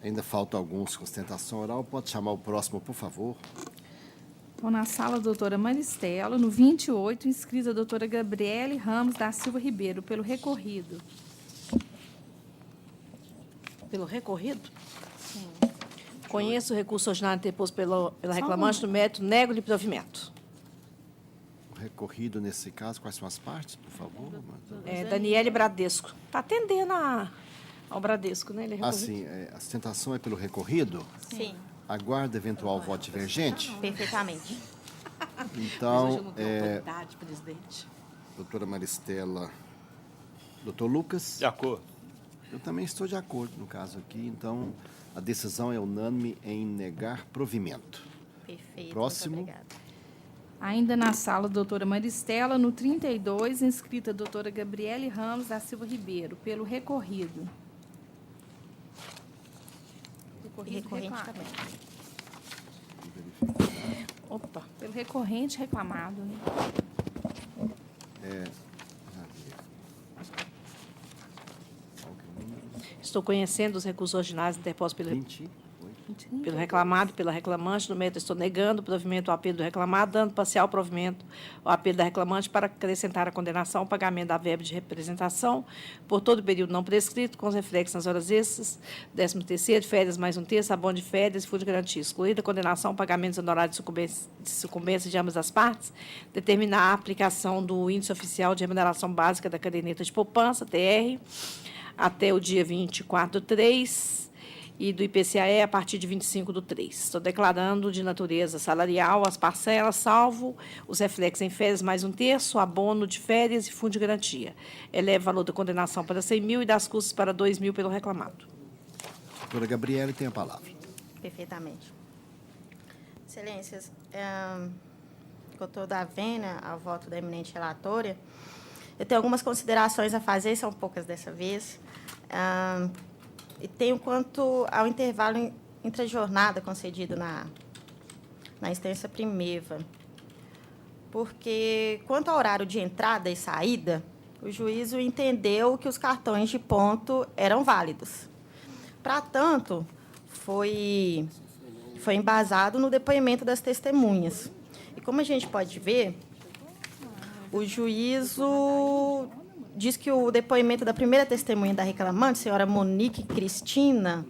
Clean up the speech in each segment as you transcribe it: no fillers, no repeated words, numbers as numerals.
Ainda faltam alguns com sustentação oral. Pode chamar o próximo, por favor. Então, na sala, a doutora Maristela, no 28, inscrita a doutora Gabriele Ramos da Silva Ribeiro, pelo recorrido. Pelo recorrido? Sim. Conheço o recurso ordinário interposto pela reclamante no mérito, nego-lhe provimento. O recorrido, nesse caso, quais são as partes, por favor? Daniele Bradesco. Está atendendo ao Bradesco, né? Ele é recorrido. Assim, a sustentação é pelo recorrido? Sim, Aguarda eventual voto divergente? perfeitamente. Então, Mas hoje eu não tenho autoridade, presidente. doutora Maristela, doutor Lucas? De acordo. Eu também estou de acordo no caso aqui. Então, a decisão é unânime em negar provimento. Perfeito. Próximo. Muito obrigada. Ainda na sala, a doutora Maristela, no 32, inscrita a doutora Gabriele Ramos da Silva Ribeiro, pelo recorrido. E recorrente reclamado. também. Opa. Pelo recorrente reclamado, né? Estou conhecendo os recursos ordinários interpostos 28. pelo reclamado e pela reclamante. No mérito, estou negando o provimento ao apelo do reclamado, dando parcial provimento ao apelo da reclamante para acrescentar a condenação ao pagamento da verba de representação por todo o período não prescrito, com os reflexos nas horas extras, 13º, férias mais um terço, abono de férias e fundo de garantia, excluída a condenação ao pagamento dos honorários de sucumbência de ambas as partes, determinar a aplicação do índice oficial de remuneração básica da caderneta de poupança, TR, até o dia 24/3, e do IPCAE a partir de 25/3. Estou declarando de natureza salarial as parcelas, salvo os reflexos em férias mais um terço, abono de férias e fundo de garantia. Eleva o valor da condenação para 100 mil e das custas para 2 mil pelo reclamado. Doutora Gabriele tem a palavra. Perfeitamente. Excelências, eu estou da vênia ao voto da eminente relatora. Eu tenho algumas considerações a fazer, são poucas dessa vez. E tenho quanto ao intervalo intrajornada concedido na instância primeva. Porque, quanto ao horário de entrada e saída, o juízo entendeu que os cartões de ponto eram válidos. Para tanto, foi embasado no depoimento das testemunhas. E, como a gente pode ver, o juízo diz que o depoimento da primeira testemunha da reclamante, senhora Monique Cristina,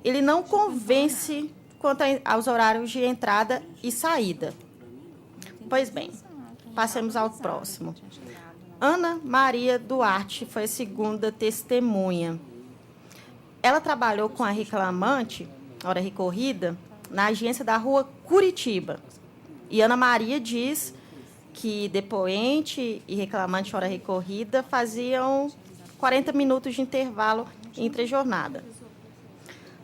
ele não convence quanto aos horários de entrada e saída. Pois bem, passemos ao próximo. Ana Maria Duarte foi a segunda testemunha. Ela trabalhou com a reclamante, hora recorrida, na agência da rua Curitiba. E Ana Maria diz que depoente e reclamante hora recorrida faziam 40 minutos de intervalo entre a jornada.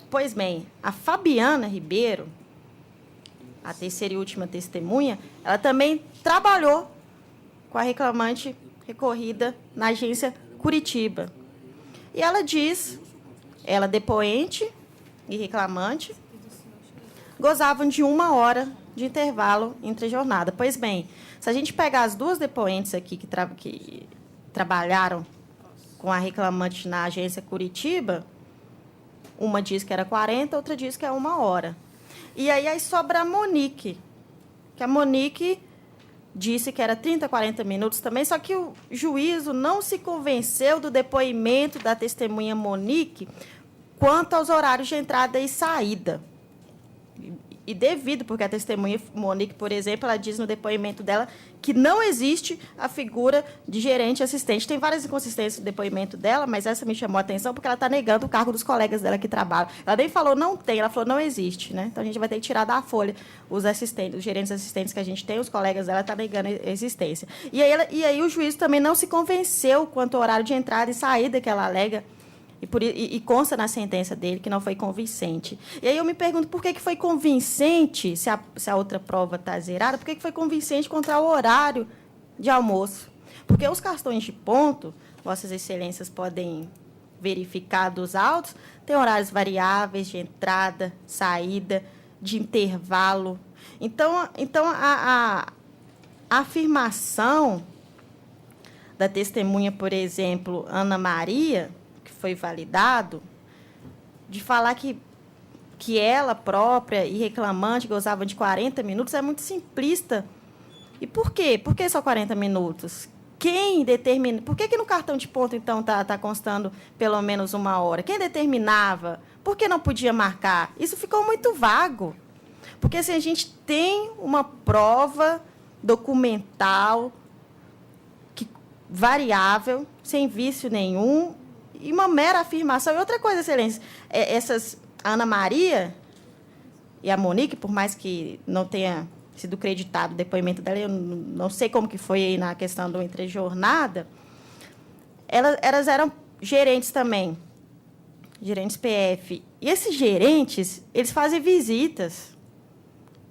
Pois bem, a Fabiana Ribeiro, a terceira e última testemunha, ela também trabalhou com a reclamante recorrida na agência Curitiba. E ela diz, ela depoente e reclamante, gozavam de 1 hora de intervalo entre a jornada. Pois bem, se a gente pegar as duas depoentes aqui que trabalharam com a reclamante na agência Curitiba, uma diz que era 40, outra diz que é 1 hora. E aí sobra a Monique, que a Monique disse que era 30, 40 minutos também, só que o juízo não se convenceu do depoimento da testemunha Monique quanto aos horários de entrada e saída. E devido, porque a testemunha Monique, por exemplo, ela diz no depoimento dela que não existe a figura de gerente assistente. Tem várias inconsistências no depoimento dela, mas essa me chamou a atenção porque ela está negando o cargo dos colegas dela que trabalham. Ela nem falou não tem, ela falou não existe, né? Então a gente vai ter que tirar da folha os assistentes, os gerentes assistentes que a gente tem, os colegas dela estão negando a existência. E aí o juiz também não se convenceu quanto ao horário de entrada e saída que ela alega. E consta na sentença dele que não foi convincente. E aí eu me pergunto por que foi convincente, se a outra prova está zerada, por que foi convincente contra o horário de almoço? Porque os cartões de ponto, Vossas Excelências podem verificar dos autos, tem horários variáveis de entrada, saída, de intervalo. Então a afirmação da testemunha, por exemplo, Ana Maria, foi validado, de falar que ela própria e reclamante gozavam de 40 minutos é muito simplista. E por quê? Por que só 40 minutos? Quem determina? Por que no cartão de ponto, então, tá constando pelo menos 1 hora? Quem determinava? Por que não podia marcar? Isso ficou muito vago. Porque assim, a gente tem uma prova documental variável, sem vício nenhum, e uma mera afirmação. E outra coisa, Excelência, a Ana Maria e a Monique, por mais que não tenha sido creditado o depoimento dela, eu não sei como que foi aí na questão do entrejornada, elas eram gerentes também, gerentes PF. E esses gerentes, eles fazem visitas.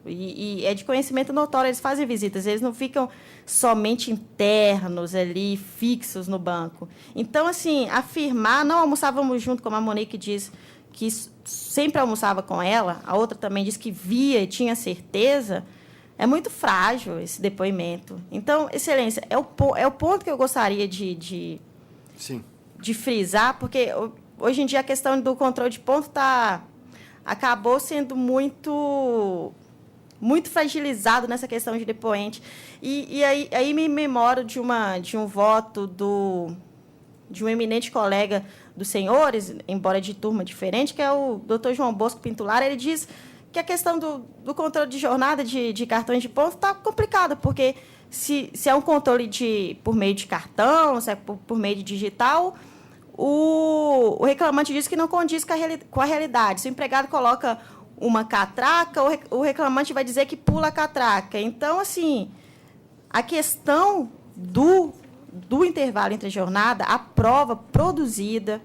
E é de conhecimento notório, eles fazem visitas, eles não ficam somente internos ali, fixos no banco. Então, assim, afirmar, não almoçávamos junto, como a Monique diz, que sempre almoçava com ela, a outra também diz que via e tinha certeza, é muito frágil esse depoimento. Então, Excelência, é o ponto que eu gostaria de frisar, porque hoje em dia a questão do controle de ponto acabou sendo muito fragilizado nessa questão de depoente. E aí me memoro de um voto de um eminente colega dos senhores, embora de turma diferente, que é o doutor João Bosco Pintular. Ele diz que a questão do controle de jornada de cartões de ponto está complicada, porque se é um controle por meio de cartão, se é por meio de digital, o reclamante diz que não condiz com a realidade. Se o empregado coloca uma catraca, o reclamante vai dizer que pula a catraca. Então, assim, a questão do intervalo entre jornada, a prova produzida,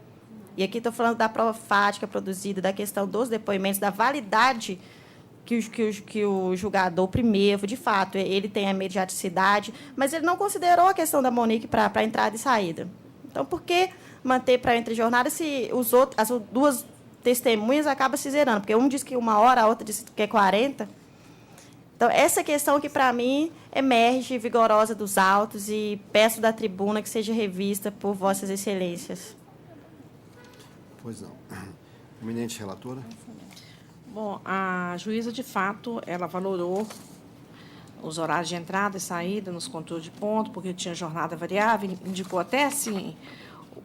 e aqui estou falando da prova fática produzida, da questão dos depoimentos, da validade que o julgador primeiro, de fato, ele tem a imediaticidade, mas ele não considerou a questão da Monique para entrada e saída. Então, por que manter para entre jornada se as duas testemunhas acabam se zerando? Porque um diz que 1 hora, a outra diz que é 40. Então, essa questão que, para mim, emerge vigorosa dos autos e peço da tribuna que seja revista por vossas excelências. Pois não. Eminente relatora. Bom, a juíza, de fato, ela valorou os horários de entrada e saída nos controles de ponto, porque tinha jornada variável, indicou até, assim,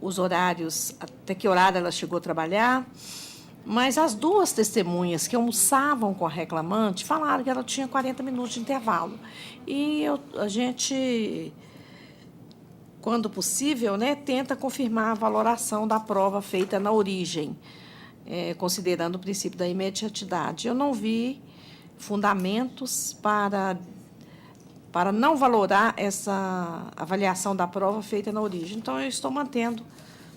os horários, até que horário ela chegou a trabalhar. Mas as duas testemunhas que almoçavam com a reclamante falaram que ela tinha 40 minutos de intervalo. E a gente, quando possível, né, tenta confirmar a valoração da prova feita na origem, considerando o princípio da imediatidade. Eu não vi fundamentos para não valorar essa avaliação da prova feita na origem. Então, eu estou mantendo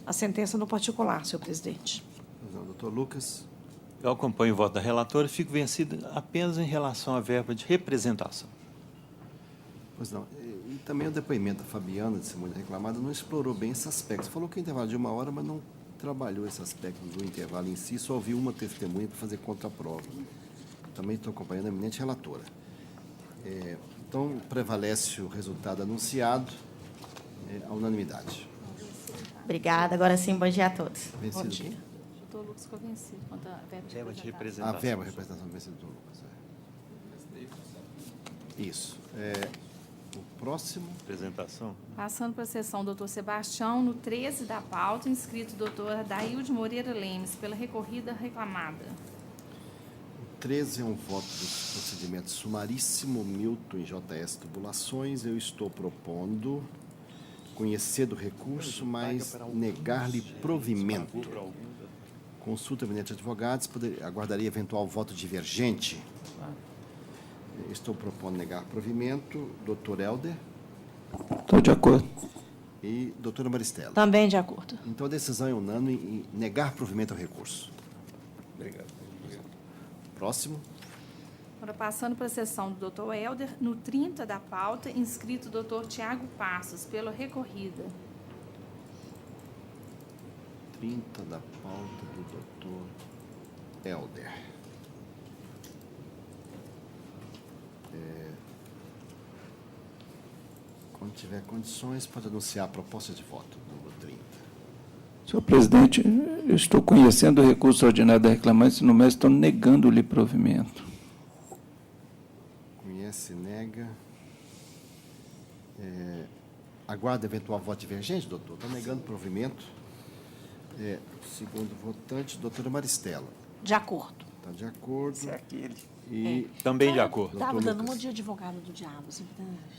a sentença no particular, senhor presidente. Doutor Lucas. Eu acompanho o voto da relatora e fico vencido apenas em relação à verba de representação. Pois não. E também o depoimento da Fabiana, de testemunha reclamada, não explorou bem esse aspecto. Falou que o intervalo de 1 hora, mas não trabalhou esse aspecto do intervalo em si, só ouviu uma testemunha para fazer contraprova. Também estou acompanhando a eminente relatora. Então, prevalece o resultado anunciado, a unanimidade. Obrigada. Agora sim, bom dia a todos. Vencido. Bom dia. Doutor Lucas ficou vencido quanto à Verba de A representação. verba de representação vencido, doutor Lucas. Isso. O próximo. Apresentação. Passando para a sessão, doutor Sebastião, no 13 da pauta, inscrito doutor Daílde Moreira Lemes, pela recorrida reclamada. O 13 é um voto do procedimento sumaríssimo, Milton e JS Tubulações. Eu estou propondo conhecer do recurso, mas negar-lhe provimento. Consulta o gabinete de advogados, aguardaria eventual voto divergente. Estou propondo negar provimento. Doutor Helder. Estou de acordo. E doutora Maristela. Também de acordo. Então, a decisão é unânime em negar provimento ao recurso. Obrigado. Próximo. Agora, passando para a sessão do doutor Helder, no 30 da pauta, inscrito doutor Tiago Passos, pela recorrida. 30 da pauta do doutor Helder. Quando tiver condições, pode anunciar a proposta de voto, número 30. Senhor presidente, eu estou conhecendo o recurso ordinário da reclamante, no mais estou negando-lhe provimento. Conhece, nega. Aguarda eventual voto divergente, doutor? Está negando provimento. Segundo votante, doutora Maristela. De acordo. Está de acordo. Esse é aquele. E, Também de acordo. Doutor Estava dando Lucas. uma de advogado do diabo. Assim,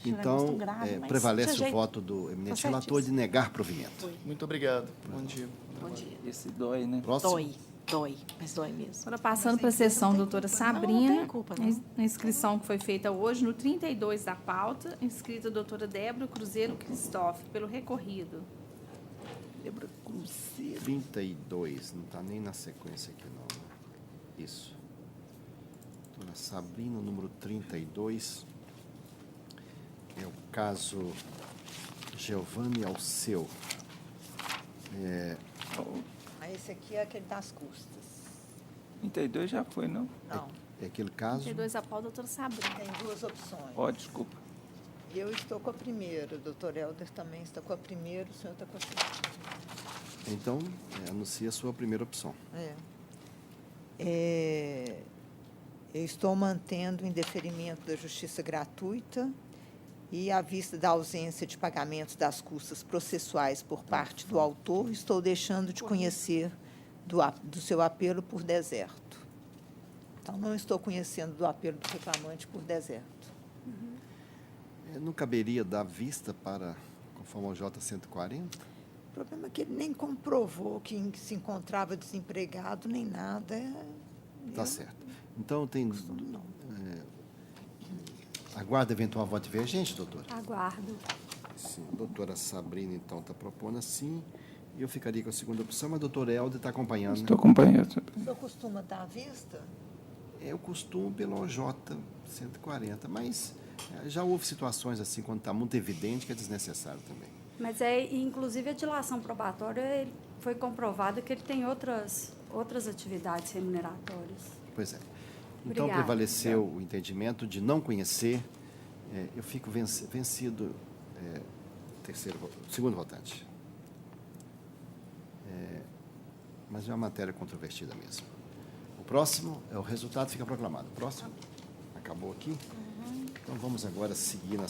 Então, prevalece o voto do eminente relator de negar provimento. Muito obrigado. Bom dia. Bom dia. Esse dói, né? Próximo. Dói, mas dói mesmo. Agora, passando para a sessão, doutora Sabrina. Não tem culpa, não. A inscrição que foi feita hoje, no 32 da pauta, inscrita a doutora Débora Cruzeiro Cristófilo, pelo recorrido. Débora Cruzeiro. 32, não está nem na sequência aqui, não. Né? Isso. Doutora Sabrina, número 32. É o caso Giovanni Alceu. Esse aqui é aquele das custas. 32 já foi, não? Não, É aquele caso. 32 da pauta, doutora Sabrina. tem duas opções. Ó, desculpa. Eu estou com a primeira, o doutor Helder também está com a primeira, o senhor está com a segunda. Então, anuncia a sua primeira opção. Eu estou mantendo o indeferimento da justiça gratuita e, à vista da ausência de pagamentos das custas processuais por parte do autor, estou deixando de conhecer do seu apelo por deserto. Então, não estou conhecendo do apelo do reclamante por deserto. Não caberia dar vista para, conforme ao J140? O problema é que ele nem comprovou que se encontrava desempregado, nem nada. Tá certo. Então, tem... aguarda eventual voto divergente, doutor? Aguardo. Sim. A doutora Sabrina, então, está propondo assim. Eu ficaria com a segunda opção, mas o doutor Helder está acompanhando. Estou acompanhando. O senhor costuma dar à vista? É o costume pelo OJ 140, mas já houve situações assim, quando está muito evidente, que é desnecessário também. Mas, inclusive, a dilação probatória foi comprovado que ele tem outras atividades remuneratórias. Pois é. Então, Obrigada. prevaleceu o entendimento de não conhecer. Eu fico vencido, segundo votante. Mas é uma matéria controvertida mesmo. O próximo, o resultado fica proclamado. Próximo. Acabou aqui. Então, vamos agora seguir na